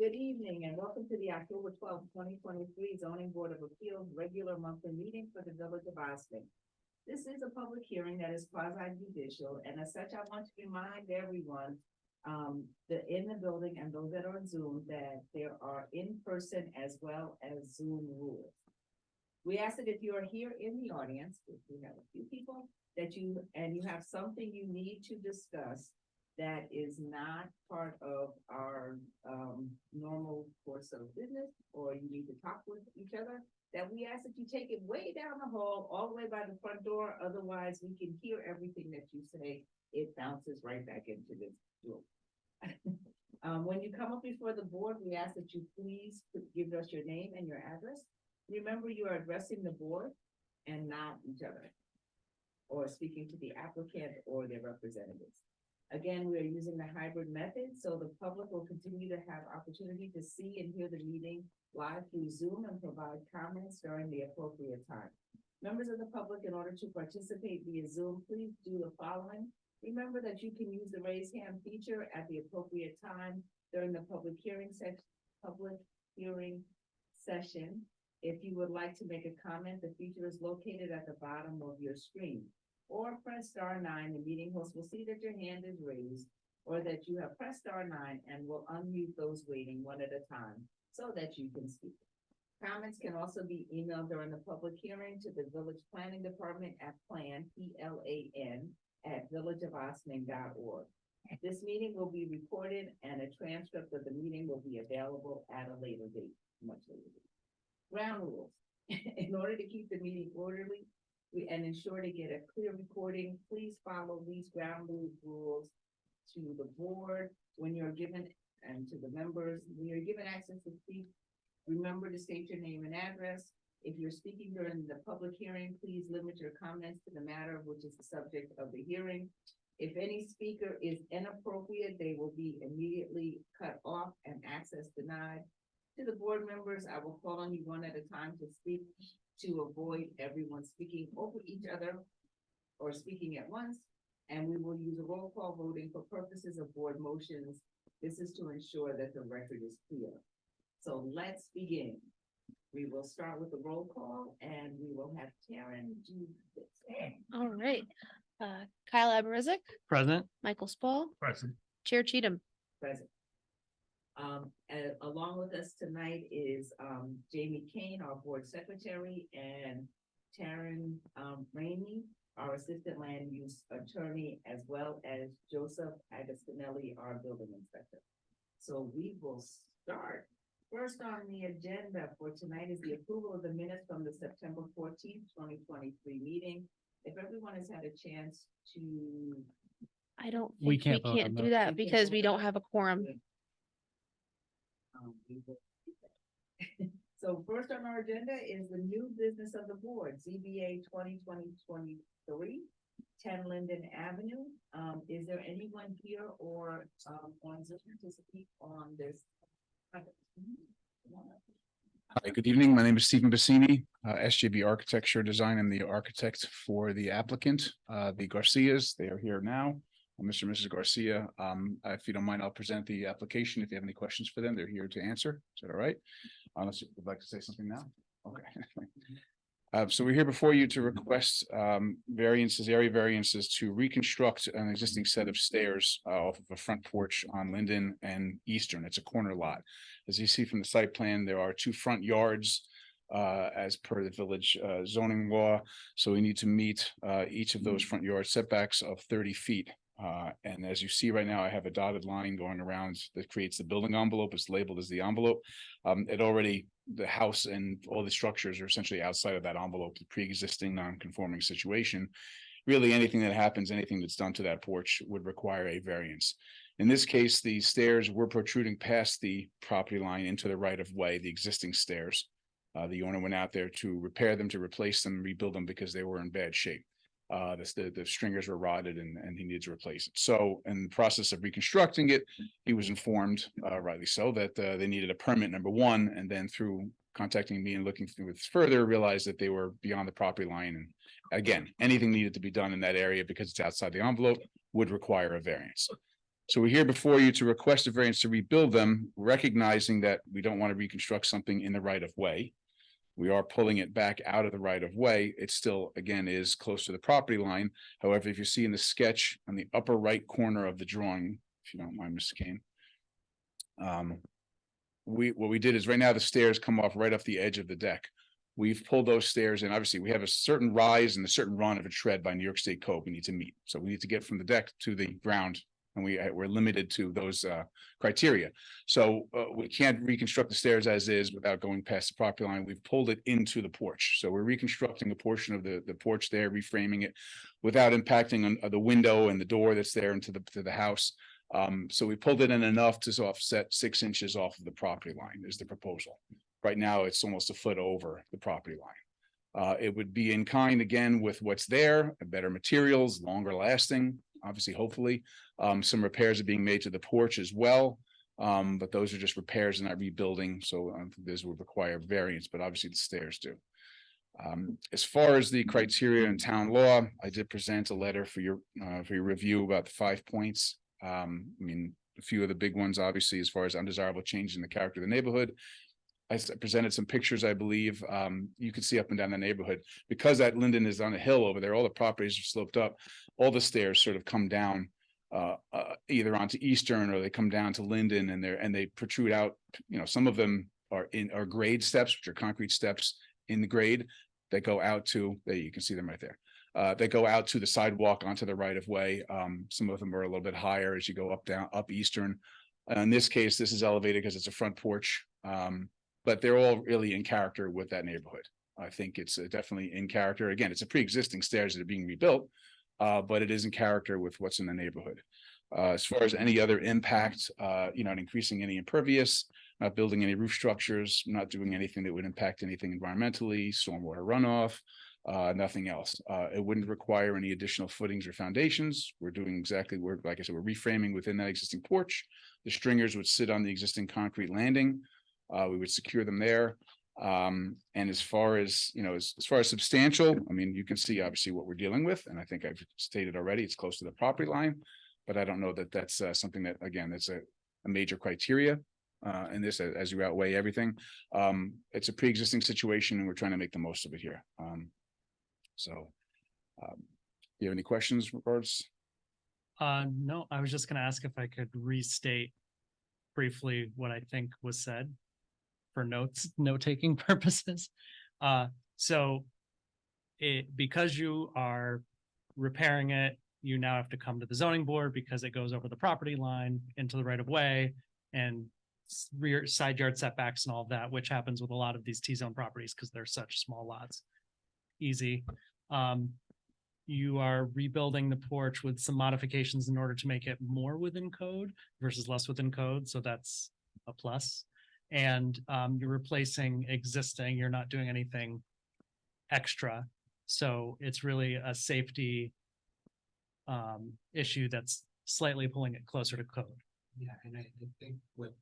Good evening and welcome to the October 12th, 2023 Zoning Board of Appeals regular monthly meeting for the Village of Austin. This is a public hearing that is quasi-judicial, and as such, I want to remind everyone that in the building and those that are on Zoom, that there are in-person as well as Zoom rules. We ask that if you are here in the audience, if we have a few people, that you have something you need to discuss that is not part of our normal course of business, or you need to talk with each other, that we ask that you take it way down the hall, all the way by the front door. Otherwise, we can hear everything that you say. It bounces right back into this room. When you come up before the board, we ask that you please give us your name and your address. Remember, you are addressing the board and not each other, or speaking to the applicant or their representatives. Again, we are using the hybrid method, so the public will continue to have opportunity to see and hear the meeting live through Zoom and provide comments during the appropriate time. Members of the public, in order to participate via Zoom, please do the following. Remember that you can use the raise hand feature at the appropriate time during the public hearing session. If you would like to make a comment, the feature is located at the bottom of your screen. Or press *9, the meeting host will see that your hand is raised, or that you have pressed *9 and will unmute those waiting one at a time so that you can speak. Comments can also be emailed during the public hearing to the Village Planning Department at PLAN, P-L-A-N, at villageofosning.org. This meeting will be recorded and a transcript of the meeting will be available at a later date, much later date. Ground rules. In order to keep the meeting orderly, and ensure to get a clear recording, please follow these ground rules to the board when you're given, and to the members, when you're given access to speak. Remember to state your name and address. If you're speaking during the public hearing, please limit your comments to the matter which is the subject of the hearing. If any speaker is inappropriate, they will be immediately cut off and access denied. To the board members, I will call on you one at a time to speak, to avoid everyone speaking over each other or speaking at once, and we will use a roll call voting for purposes of board motions. This is to ensure that the record is clear. So let's begin. We will start with the roll call, and we will have Taryn do this. All right. Kyle Aberizik, Present. Michael Spall, Present. Chair Cheatham. Present. Along with us tonight is Jamie Kane, our board secretary, and Taryn Rainey, our assistant land use attorney, as well as Joseph Agostinelli, our building inspector. So we will start. First on the agenda for tonight is the approval of the minutes from the September 14th, 2023 meeting. If everyone has had a chance to... I don't think We can't vote on do that. that because we don't have a quorum. So first on our agenda is the new business of the board, ZBA 2020-2023, 10 Linden Avenue. Is there anyone here or on Zoom to speak on this? Hi, good evening. My name is Stephen Bassini, SJB Architecture Design. I'm the architect for the applicant, the Garcias. They are here now. Mr. and Mrs. Garcia, if you don't mind, I'll present the application. If you have any questions for them, they're here to answer. Is that all right? Unless you would like to say something now. Okay. So we're here before you to request area variances to reconstruct an existing set of stairs off of a front porch on Linden and Eastern. It's a corner lot. As you see from the site plan, there are 2 front yards as per the village zoning law. So we need to meet each of those front yard setbacks of 30 feet. And as you see right now, I have a dotted line going around that creates the building envelope. It's labeled as the envelope. The house and all the structures are essentially outside of that envelope, the pre-existing non-conforming situation. Really anything that happens, anything that's done to that porch would require a variance. In this case, the stairs were protruding past the property line into the right of way, the existing stairs. The owner went out there to repair them, to replace them, rebuild them because they were in bad shape. The stringers were rotted and he needs to replace it. So in the process of reconstructing it, he was informed, rightly so, that they needed a permit, number one, and then through contacting me and looking through it further, realized that they were beyond the property line. And again, anything needed to be done in that area because it's outside the envelope would require a variance. So we're here before you to request a variance to rebuild them, recognizing that we don't want to reconstruct something in the right of way. We are pulling it back out of the right of way. It still, again, is close to the property line. However, if you see in the sketch on the upper right corner of the drawing, if you don't mind, Mr. Kane. What we did is right now the stairs come off right off the edge of the deck. We've pulled those stairs in. Obviously, we have a certain rise and a certain run of a tread by New York State code we need to meet. So we need to get from the deck to the ground, and we're limited to those criteria. So we can't reconstruct the stairs as is without going past the property line. We've pulled it into the porch. So we're reconstructing a portion of the porch there, reframing it without impacting on the window and the door that's there into the house. So we pulled it in enough to offset 6 inches off of the property line is the proposal. Right now, it's almost a foot over the property line. It would be in kind again with what's there, better materials, longer lasting, obviously, hopefully. Some repairs are being made to the porch as well. But those are just repairs and not rebuilding. So this would require variance, but obviously the stairs do. As far as the criteria in town law, I did present a letter for your review about the 5 points. I mean, a few of the big ones, obviously, as far as undesirable change in the character of the neighborhood. I presented some pictures, I believe. You can see up and down the neighborhood. Because that Linden is on a hill over there, all the properties are sloped up. All the stairs sort of come down either onto Eastern or they come down to Linden, and they protrude out. You know, some of them are grade steps, which are concrete steps in the grade that go out to, there you can see them right there. They go out to the sidewalk onto the right of way. Some of them are a little bit higher as you go up Eastern. In this case, this is elevated because it's a front porch. But they're all really in character with that neighborhood. I think it's definitely in character. Again, it's a pre-existing stairs that are being rebuilt, but it is in character with what's in the neighborhood. As far as any other impact, not increasing any impervious, not building any roof structures, not doing anything that would impact anything environmentally, stormwater runoff, nothing else. It wouldn't require any additional footings or foundations. We're doing exactly like I said, we're reframing within that existing porch. The stringers would sit on the existing concrete landing. We would secure them there. And as far as, as far as substantial, I mean, you can see obviously what we're dealing with. And I think I've stated already, it's close to the property line, but I don't know that that's something that, again, that's a major criteria. And this, as you outweigh everything, it's a pre-existing situation and we're trying to make the most of it here. Do you have any questions regards? No, I was just gonna ask if I could restate briefly what I think was said for note-taking purposes. So because you are repairing it, you now have to come to the zoning board because it goes over the property line into the right of way and rear side yard setbacks and all of that, which happens with a lot of these T-zone properties because they're such small lots. Easy. You are rebuilding the porch with some modifications in order to make it more within code versus less within code. So that's a plus. And you're replacing existing, you're not doing anything extra. So it's really a safety issue that's slightly pulling it closer to code. Yeah, and I think what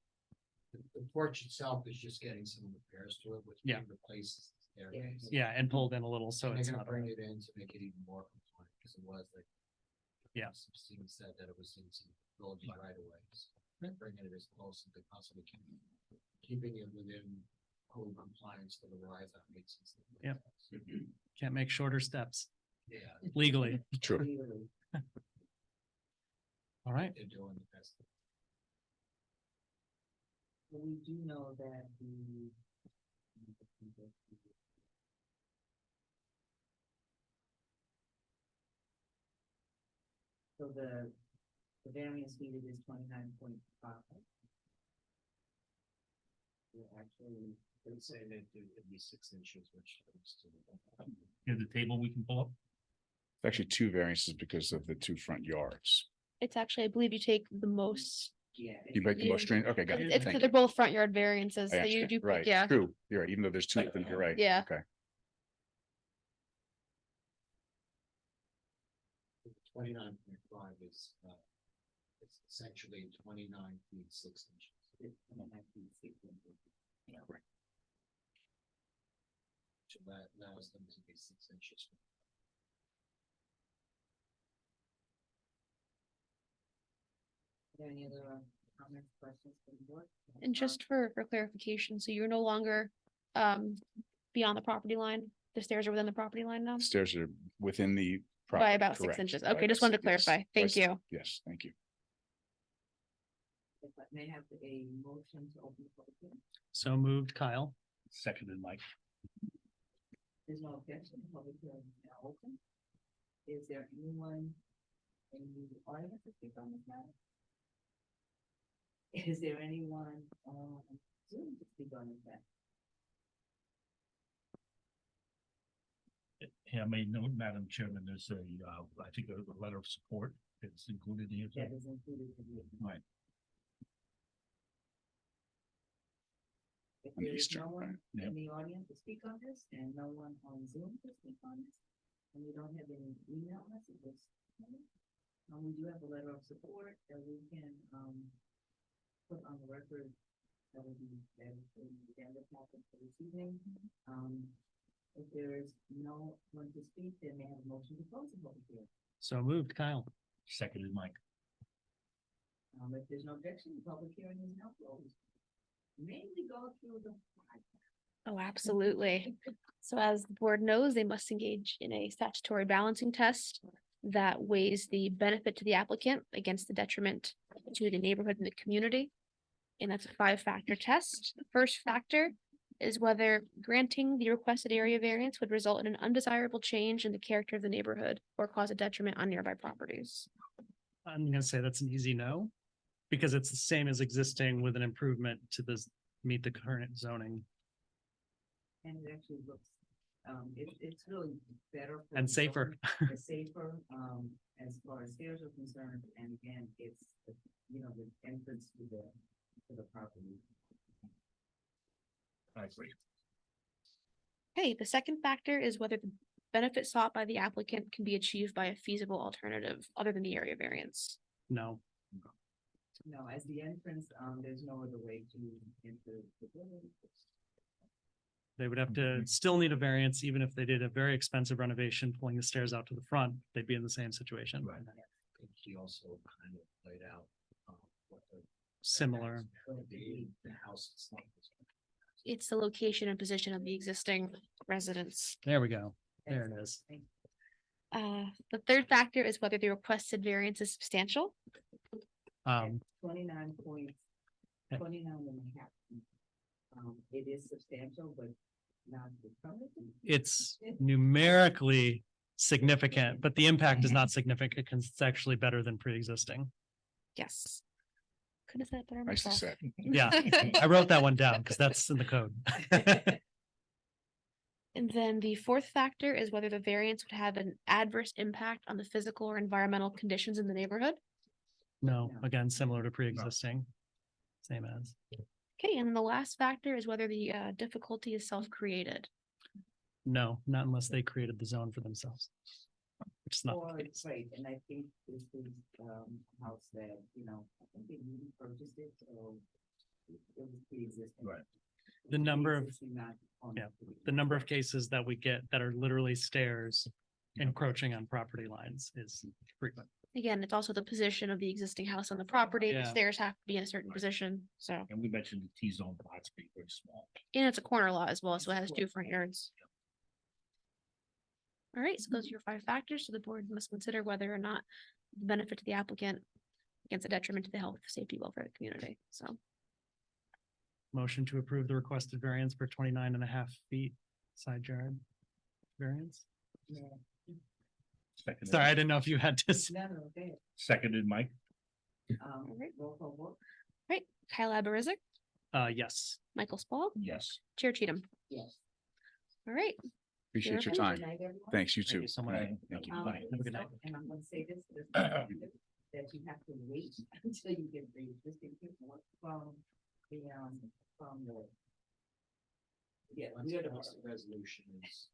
the porch itself is just getting some repairs to it, which Yeah. replaces the staircase. Yeah, and pulled in a little, so And it's they're gonna not. bring it in to make it even more compliant, because it was like. Yeah. Some students said that it was in some village right away, so bringing it as close as they possibly can. Keeping it within code compliance for the rise that makes sense. Yep. Can't make shorter steps Yeah, legally. True. Clearly. All right. they're doing the best. But we do know that so the variance needed is 29.5. We're actually, They would say that it'd be 6 inches, which is to You have the table we can pull up? Actually, 2 variances because of the 2 front yards. It's actually, I believe you take the most, yeah. You make the most string. Okay, got it. it's Thank because you. they're both front yard variances, I so you understand. do, Right, yeah. true. You're right. Even though there's 2 of them, you're right. Yeah. Okay. 29.5 is it's essentially 29 feet 6 inches. Correct. So that allows them to be 6 inches. there any other comments, questions from the board? And just for clarification, so you're no longer beyond the property line? The stairs are within the property line now? Stairs are within the. By property, about 6 correct. inches. By Okay, just about wanted to six- yes, clarify. by Thank six- you. Yes, thank you. If I may have a motion to open the public hearing. So moved, Kyle. Seconded, Mike. There's no objection, the public hearing is now open. Is there anyone in the audience to speak on this matter? Is there anyone on Zoom to speak on this matter? Yeah, I made note, Madam Chairman, there's a, I think a letter of support that's included here. That is included in the. Right. If On there is Easter, no one right, in the audience to speak on this and no one on Zoom to speak on this, and we don't have any email messages. We do have a letter of support that we can, put on the record. That will be, that is the agenda topic for this evening. If there is no one to speak, then may I have a motion to close the public hearing. So moved, Kyle. Seconded, Mike. If there's no objection, the public hearing is now closed. May we go through the. Oh, absolutely. So as the board knows, they must engage in a statutory balancing test that weighs the benefit to the applicant against the detriment to the neighborhood and the community. And that's a 5-factor test. The first factor is whether granting the requested area variance would result in an undesirable change in the character of the neighborhood or cause a detriment on nearby properties. I'm gonna say that's an easy no, because it's the same as existing with an improvement to this, meet the current zoning And it actually looks, it's really better. for and the safer. zone. It's safer, as far as stairs are concerned, and again, it's, you know, the entrance to the property. I agree. Okay, the second factor is whether the benefit sought by the applicant can be achieved by a feasible alternative other than the area variance. No, No, as the entrance, there's no other way to enter the building. they would have to still need a variance, even if they did a very expensive renovation, pulling the stairs out to the front, they'd be in the same situation. Right. I think she also kind of laid out, what the. Similar. The house itself is. It's the location and position of the existing residence. There we go. There it is. The third factor is whether the requested variance is substantial. 29 points, Yeah. 29 and a half. It is substantial, but not determined. It's numerically significant, but the impact is not significant because it's actually better than pre-existing. Yes. Could have said it better Nicely myself. said. Yeah, I wrote that one down because that's in the code. And then the fourth factor is whether the variance would have an adverse impact on the physical or environmental conditions in the neighborhood. No, No. again, similar to pre-existing. Same as. Okay, and then the last factor is whether the difficulty is self-created. No, not unless they created the zone for themselves. Which is not Or, the case. right, and I think this is, house that, you know, I think they newly purchased it, so it was pre-existing. Right. The number of- Pre-existing, not on yeah, The number of cases that we get that are literally stairs encroaching on property lines is frequent. Again, it's also the position of the existing house on the property. The Yeah. stairs have to be in a certain Right. position, so. And we mentioned the T-zone lots being very small. And it's a corner lot as well, so it has 2 front yards. All right, so those are your 5 factors. So the board must consider whether or not the benefit to the applicant against a detriment to the health, safety, welfare of the community. So Motion to approve the requested variance for 29.5 feet side yard variance. Yeah. Seconded. Sorry, I didn't know if you had to. No, no, okay. Seconded, Mike. Alright. Roll call vote, right, Kyle Abarizik, Yes. Michael Spall, Yes. Chair Cheatham. yes. All right, Appreciate your Good time. Good night, everyone. Thanks, you Thank too. you so much. Good night. Thank you. Bye. Have a good night. And I'm gonna say this, that you have to wait until you get the existing paperwork from the. Yeah, Once we're the the. resolution is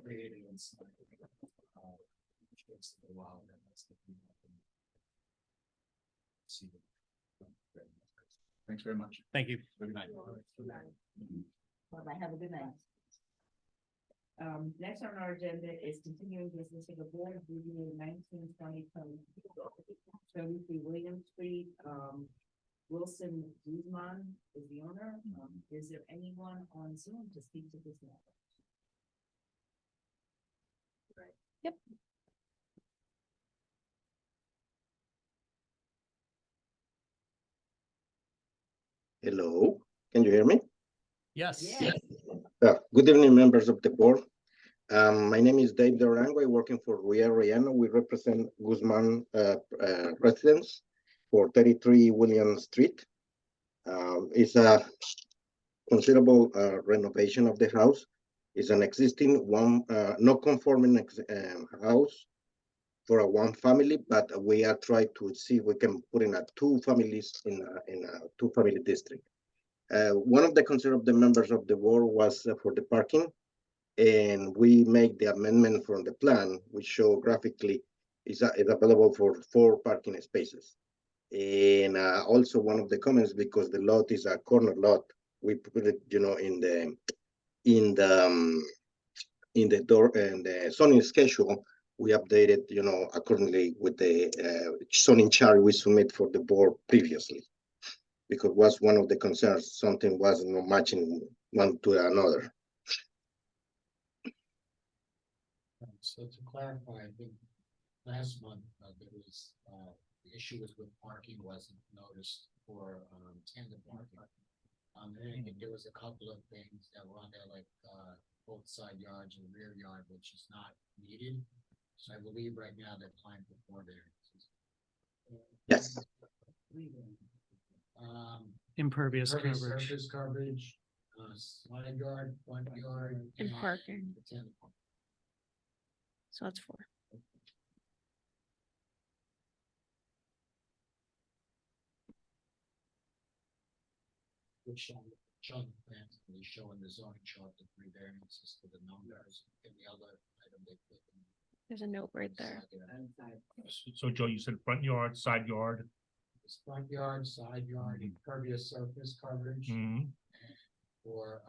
created and signed. Takes a while, then that's the. See. Thanks very much. Thank you. Good night. Bye-bye, have a good night. Next on our agenda is continuing business of the board, review 1920 33 William Street, Wilson Guzman is the owner. Is there anyone on Zoom to speak to this matter? Yep. Hello, can you hear me? Yes. Yes. Good evening, members of the board. My name is Dave Durango. I'm working for Ria Riano. We represent Guzman residents for 33 William Street. It's a considerable renovation of the house. It's an existing one, not conforming house for a one family, but we are trying to see if we can put in a two families in a two family district. One of the concern of the members of the board was for the parking, and we make the amendment from the plan, which show graphically is available for 4 parking spaces. And also one of the comments, because the lot is a corner lot, we put it, in the door and the zoning schedule. We updated, accordingly with the zoning chart we submit for the board previously, because was one of the concerns, something was not matching one to another. So to clarify, I think last month, there was, the issue was with parking wasn't noticed for, tandem parking. And I think there was a couple of things that were on there, like, both side yards and rear yard, which is not needed. So I believe right now they're applying for 4 variances. Yes. Impervious Impervious coverage. surface coverage, side yard, front yard. And parking. the tandem parking. So that's 4. Which showing the plans, and he's showing the zoning chart, the 3 variances for the numbers, and the other item they put in. There's a note right there. Inside. So Joe, you said front yard, side yard. It's front yard, side yard, impervious surface coverage, Mm-hmm. or,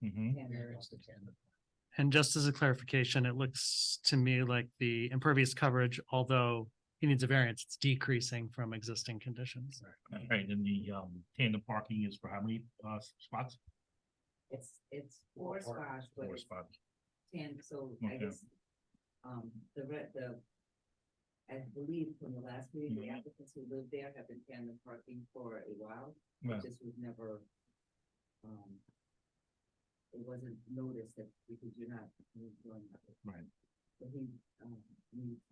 Mm-hmm. variance to tandem. And just as a clarification, it looks to me like the impervious coverage, although he needs a variance, it's decreasing from existing conditions. Right, and the tandem parking is for how many spots? It's 4 spots, but 4 it's spots. 10, so I Okay. guess, I believe from the last meeting, the applicants who live there have been tandem parking for a while. Right. It just was never, it wasn't noticed that because you're not doing that. Right. So he, needs.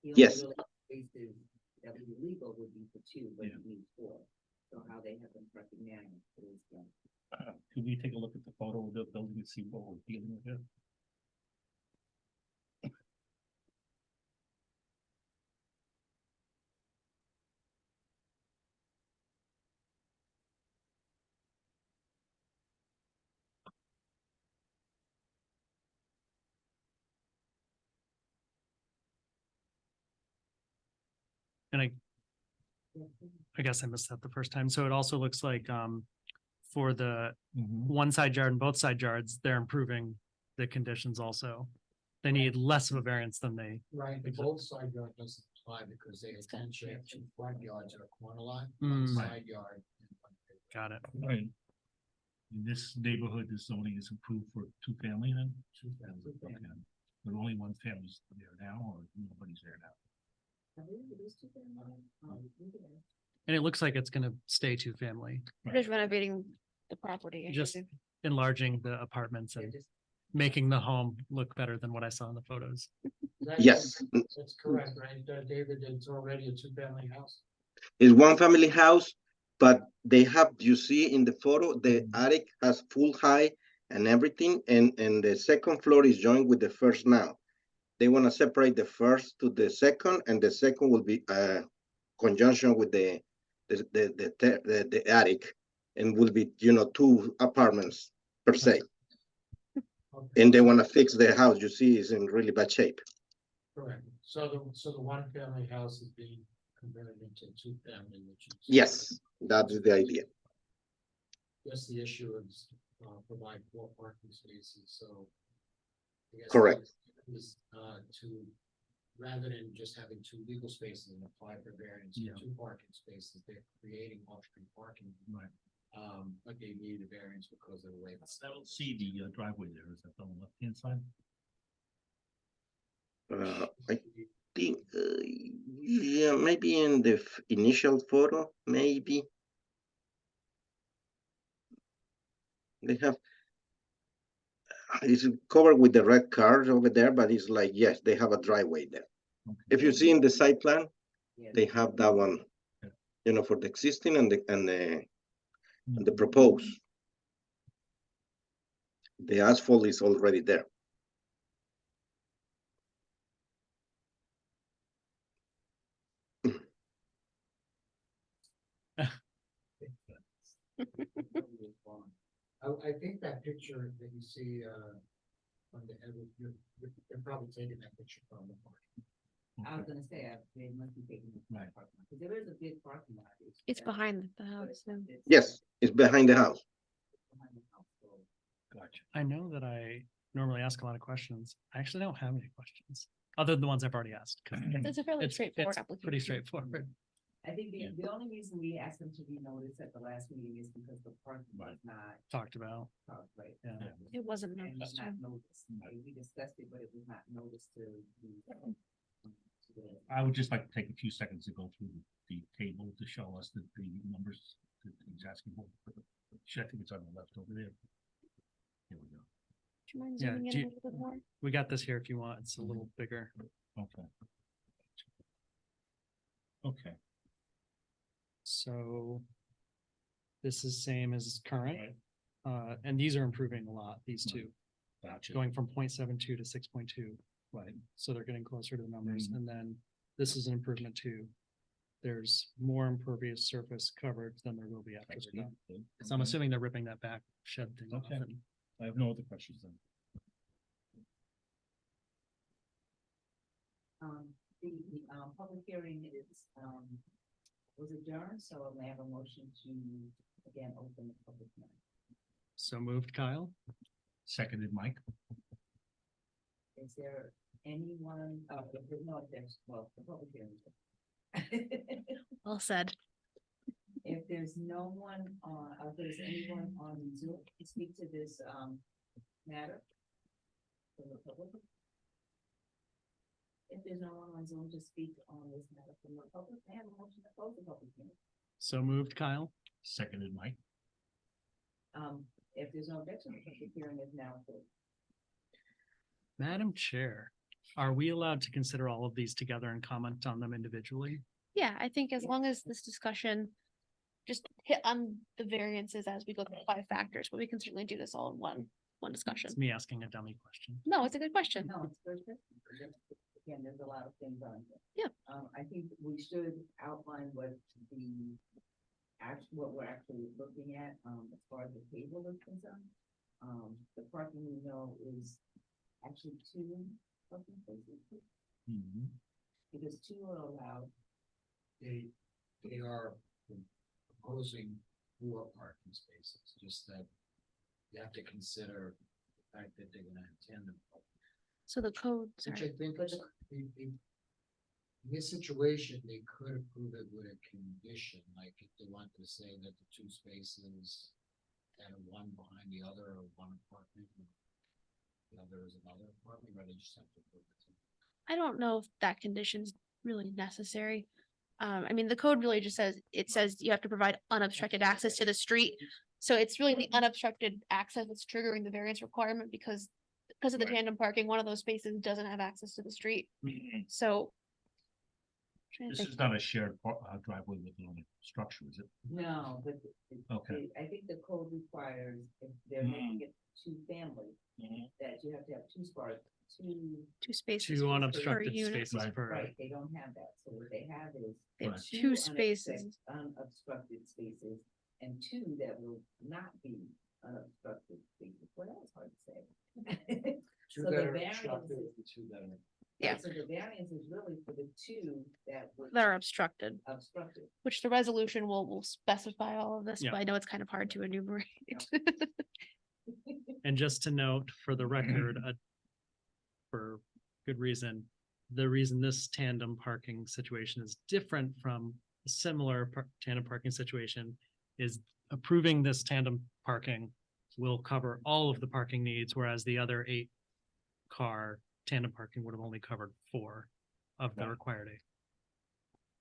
The Yes. only really spaces that would be legal would be for 2, but Yeah. he needs 4. So how they have been parking now is, Could we take a look at the photo of the building and see what we're dealing with here? And I guess I missed that the first time. So it also looks like, for the one side yard and both side yards, they're improving the conditions also. They need less of a variance than they, Right, the both side yard doesn't apply because they essentially have 2 front yards or a corner lot, Mm. 1 side yard. And 1 rear yard. got it. Right. In this neighborhood, the zoning is approved for 2 family then? 2 family. Okay. But only 1 family's there now, or nobody's there now? I believe it is 2 family. And it looks like it's gonna stay 2-family, We're just renovating the property. I Just- believe. enlarging the apartments They're and just- making the home look better than what I saw in the photos. Yes. That's correct, right, David, it's already a 2-family house. It's one family house, but they have, you see in the photo, the attic has full height and everything, and the second floor is joined with the first now. They want to separate the first to the second, and the second will be conjunction with the attic, and will be, 2 apartments per se. Okay, And they want to fix their house, you see, is in really bad shape. correct, so the 1-family house is being converted into 2-family, which is. Yes, that is the idea. Just the issue is provide 4 parking spaces, so. I guess Correct. Is, to, rather than just having 2 legal spaces and apply for variance Yeah. for 2 parking spaces, they're creating off-street parking. Right. But they need a variance because of the way. I don't see the driveway there. Is that on the left-hand side? I think, yeah, maybe in the initial photo, maybe. They have, it's covered with the red cars over there, but it's like, yes, they have a driveway there. Okay. If you see in the site plan, Yeah. they have that one, Okay. you know, for the existing and the proposed. The asphalt is already there. I think that picture that you see, on the, you're probably taking that picture from the park. I was gonna say, they must be taking the Right. parking lot, because there is a big parking lot. It's there, behind the but house. it's- Yeah. it's Yes, it's behind the house. behind the house, so. Gotcha. I know that I normally ask a lot of questions. I actually don't have any questions, other than the ones I've already asked. 'cause It's a fairly It's, straightforward it's application. pretty straightforward. I think Yeah. the only reason we asked them to be noticed at the last meeting is because the parking was Right. not, Talked about, right. yeah. It wasn't And noticed, not yeah. noticed, we discussed it, but it was not noticed to the. I would just like to take a few seconds to go through the table to show us the numbers that he's asking for. I think it's on the left over there. Here we go. Do you mind Yeah, zooming in do a you- little bit more? We got this here if you want. It's a little bigger. Okay. Okay. So this is same as current. And these are improving a lot, these two, Gotcha. going from 0.72 to 6.2. Right. So they're getting closer to the numbers. Mhm. And then this is an improvement too. There's more impervious surface covered than there will be after That's they're good. done. Good. So I'm assuming they're ripping that back shed thing off. Okay. and- I have no other questions then. The public hearing is, was adjourned, so may I have a motion to, again, open the public hearing. So moved, Kyle? Seconded, Mike. Is there anyone, if there's no objection, well, the public hearing. is- Well said. If there's no one on, if there's anyone on Zoom to speak to this, matter? From the public? If there's no one on Zoom to speak on this matter from the public, may I have a motion to close the public hearing. So moved, Kyle? Seconded, Mike. If there's no objection, the public hearing is now closed. Madam Chair, are we allowed to consider all of these together and comment on them individually? Yeah, I think as Yeah. long as this discussion just hit on the variances as we go through 5 factors, but we can certainly do this all in one discussion. It's me asking a dummy question. No, it's a good question. No, it's good. Again, there's a lot of things on here. Yeah. I think we should outline what the what we're actually looking at, as far as the table is concerned. The parking we know is actually 2 parking places, Mhm. because 2 are allowed. They are proposing 4 parking spaces, just that you have to consider the fact that they're gonna have tandem. So the code, Which sorry. I think is, in this situation, they could approve it with a condition, like if they wanted to say that the 2 spaces and one behind the other or one apartment. and The other is another apartment, but they just have to approve it. I don't know if that condition's really necessary. I mean, the code really just says, it says you have to provide unobstructed access to the street. So it's really the unobstructed access that's triggering the variance requirement because of the Right. tandem parking, one of those spaces doesn't have access to the street. So. Trying to This think. is not a shared driveway with another structure, is it? No, but Okay. I think the code requires, if they're making it 2 family, that you have to have 2 spots, 2. 2 spaces. 2 per unobstructed unit. spaces Right. per. Right, they don't have that, so what they have is. They have Right. 2 spaces. Unobstructed spaces, and 2 that will not be unobstructed spaces, well, that was hard to say. 2 So that the are variance obstructed, is- the 2 that are. Yeah. So the variance is really for the 2 that were That are obstructed, obstructed. which the resolution will specify all of this, Yeah. but I know it's kind of hard to enumerate. And just to note for the record, for good reason, the reason this tandem parking situation is different from a similar tandem parking situation is approving this tandem parking will cover all of the parking needs, whereas the other 8-car tandem parking would have only covered 4 of the Right. required 8.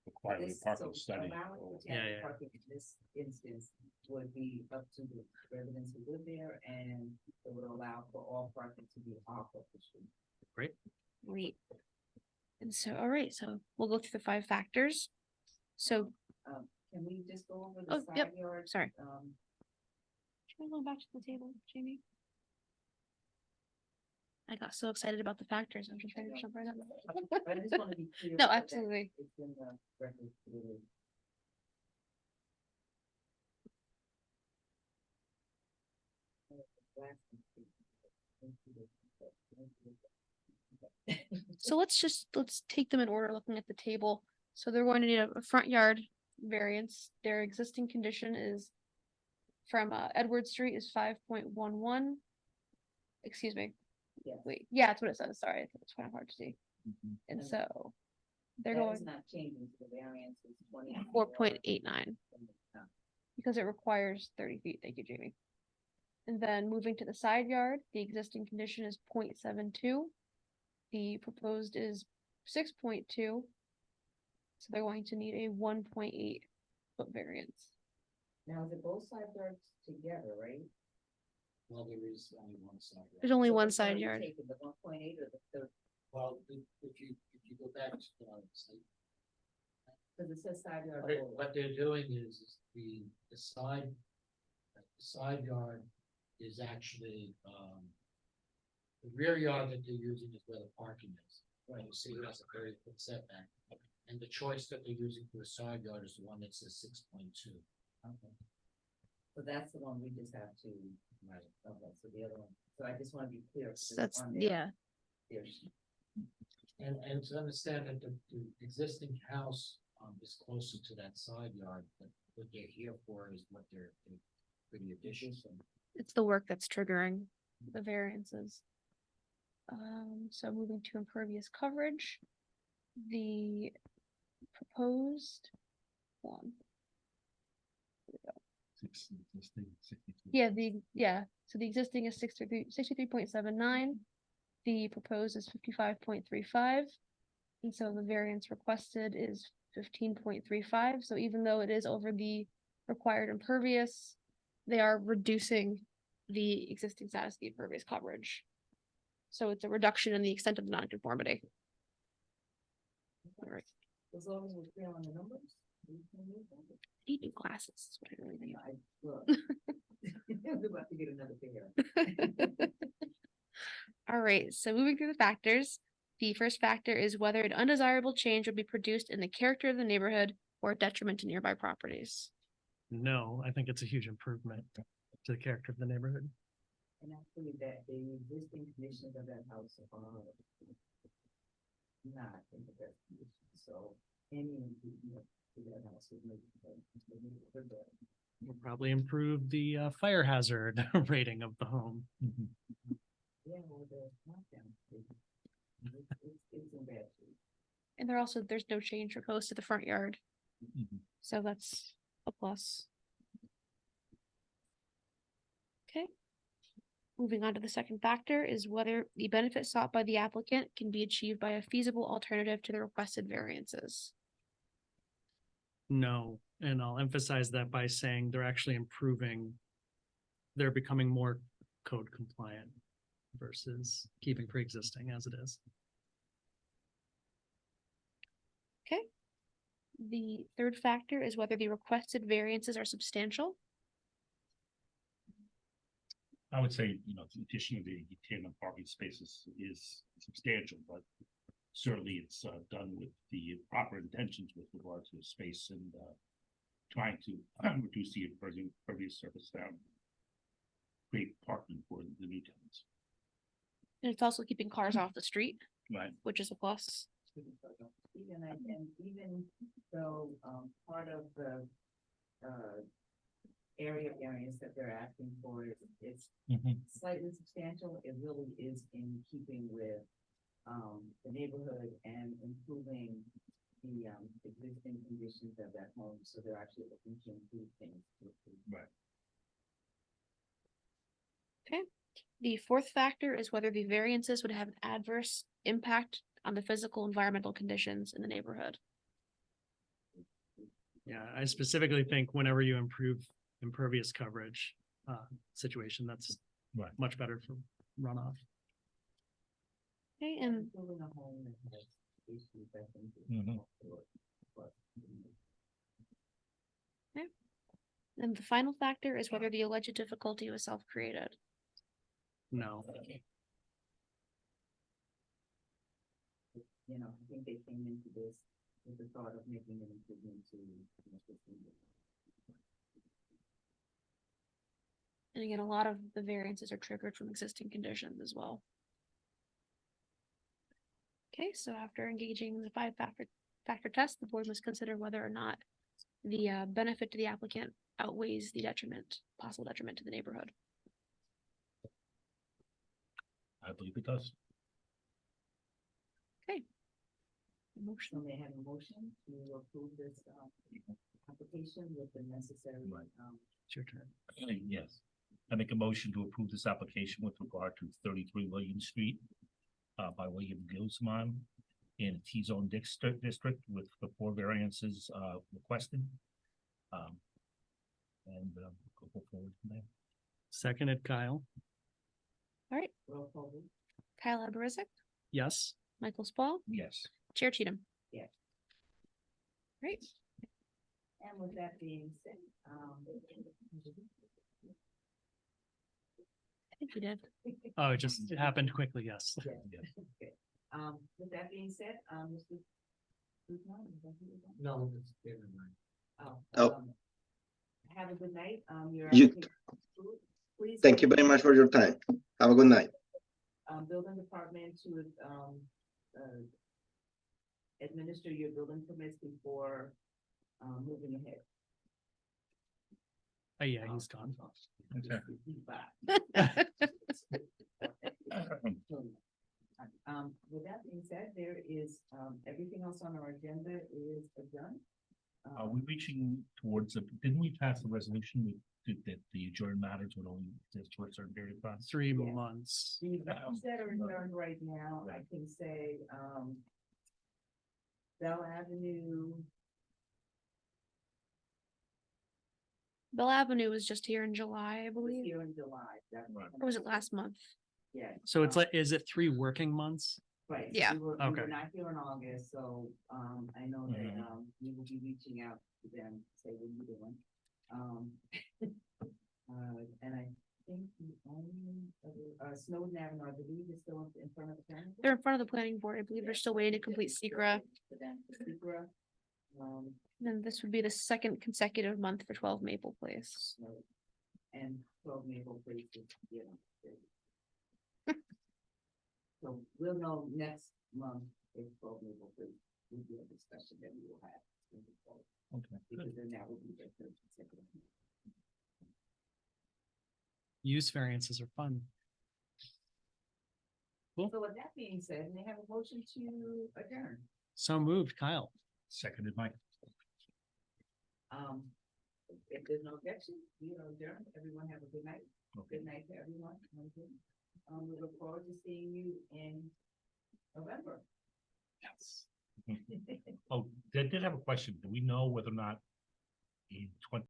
Require a This- parking so study. allowing or- for tandem yeah. parking in this instance would be up to the residents who live there, and it would allow for all parking to be off of the street. Great. And so, all right, so we'll go through the 5 factors. So, Can we just go over Oh, the yep. side yard? sorry. Should we go back to the table, Jamie? I got so excited about the factors. I'm just trying to jump right up. I just want to be clear. No, that absolutely. It's in the record. clearly. So let's take them in order, looking at the table. So they're going to need a front yard variance. Their existing condition is from Edward Street is 5.11. Excuse me. Yes. Wait, yeah, that's what it says. Sorry, it's kind of hard to see. Mhm. And And so they're That is going not changing, so the variance is 20. 4.89 because it requires 30 feet. Thank you, Jamie. And then moving to the side yard, the existing condition is 0.72. The proposed is 6.2. So they're going to need a 1.8 foot variance. Now, is it both side yards together, right? Well, there is only one side. yard. There's only So one which one are side you yard. taking, the 1.8 or the 30? Well, if you go back to, Because it says side yard. what only. what they're doing is the side yard is actually, the rear yard that they're using is where the parking is. Right, you see, it has a very good setback, and the choice that they're using for a side yard is the one that says 6.2. Okay. So that's the one we just have to, right, okay, so the other one, so I just want to be clear. 'cause it's That's, on their sheet. And to understand that the existing house, is closer to that side yard, but what they're here for is what they're for the addition. It's the work that's triggering the variances. So moving to impervious coverage, the proposed one. So the existing is 63.79. The proposed is 55.35. And so the variance requested is 15.35. So even though it is over the required impervious, they are reducing the existing status of the impervious coverage. So it's a reduction in the extent of the nonconformity. All right, As long as we're clear on the numbers. we can move on. I need new glasses. That's what I really need. I, look. I'm about to get another pair. All right, so moving through the factors, the first factor is whether an undesirable change would be produced in the character of the neighborhood or detriment to nearby properties. No, I think it's a huge improvement to the character of the neighborhood. And actually that the existing conditions of that house are not in the best condition, so any improvement to that house would make it better. Will probably improve the fire hazard rating of the home. Yeah, well, the knockdown. It's in bad shape. And there's no change proposed to the front yard, so that's a plus. Okay. Moving on to the second factor is whether the benefit sought by the applicant can be achieved by a feasible alternative to the requested variances. No, and I'll emphasize that by saying they're actually improving. They're becoming more code compliant versus keeping pre-existing as it is. Okay. The third factor is whether the requested variances are substantial. I would say, the addition of the tandem parking spaces is substantial, but certainly it's done with the proper intentions with regard to the space and trying to reduce the impervious surface down. Create parking for the new tenants. And it's also keeping cars off the street, Right. which is a plus. And even though, part of the, area variance that they're asking for is, it's Mhm. slightly substantial. It really is in keeping with, the neighborhood and improving the, existing conditions of that home. So they're actually looking to improve things. Right. The fourth factor is whether the variances would have an adverse impact on the physical environmental conditions in the neighborhood. Yeah, I specifically think whenever you improve impervious coverage, situation, that's Right. much better for runoff. Okay, and Improving a home that has issues, I think. is Mhm. also a plus. then the final factor is whether the alleged difficulty was self-created. No, You know, I think they came into this with the thought of making an improvement to. And again, a lot of the variances are triggered from existing conditions as well. Okay, so after engaging in the factor test, the board must consider whether or not the benefit to the applicant outweighs the possible detriment to the neighborhood. I believe it does. So may I have a motion to approve this, application with the necessary, Right. it's your turn. Yes. I make a motion to approve this application with regard to 33 William Street by William Guzman in a T-zone district with the 4 variances requested. And go forward from there. Seconded, Kyle. All right, roll call vote. Kyle Abarizik, Yes, Michael Spall, Yes. Chair Cheatham. Yes. Great. And with that being said, I think you did. oh, it just happened quickly, yes. yes, okay. With that being said, Mr. Guzman, is that who you're on? No, it's David and I. Oh. Have a good night, You- Please. Thank you very much for your time. Have a good night. Building department to, administer your building permits before, moving ahead. Oh, yeah, he's gone. Okay. With that being said, there is, everything else on our agenda is done. Are we reaching towards, didn't we pass a resolution that the adjourned matters would only exist for a certain period of time? 3 Yeah. months. The ones that are adjourned right now, I can say, Bell Avenue, Bell Avenue was just here in July, I was believe, here in July. Right. or was it last month? Yeah. So it's like, is it 3 working months? Right. Yeah. We were Okay. not here in August, so, I know that, Mhm. we will be reaching out to them, say, what are you doing? And I think the only other, Snowden Avenue, I believe, is still in front of the planning. board. They're in front of the planning board. I believe they're still waiting to complete secra. For them, Secra, Then this would be the second consecutive month for 12 Maple Place. Snow, and 12 Maple Place is, you know. So we'll know next month if 12 Maple Place will be a discussion that we will have. moving forward, Okay. Because then that will be the third consecutive. Use variances are fun. So with that being said, may I have a motion to adjourn? So moved, Kyle. Seconded, Mike. If there's no objection, we are adjourned. Everyone have a good night. Okay. Good night to everyone. We look forward to seeing you in November. Yes. Oh, did have a question. Do we know whether or not in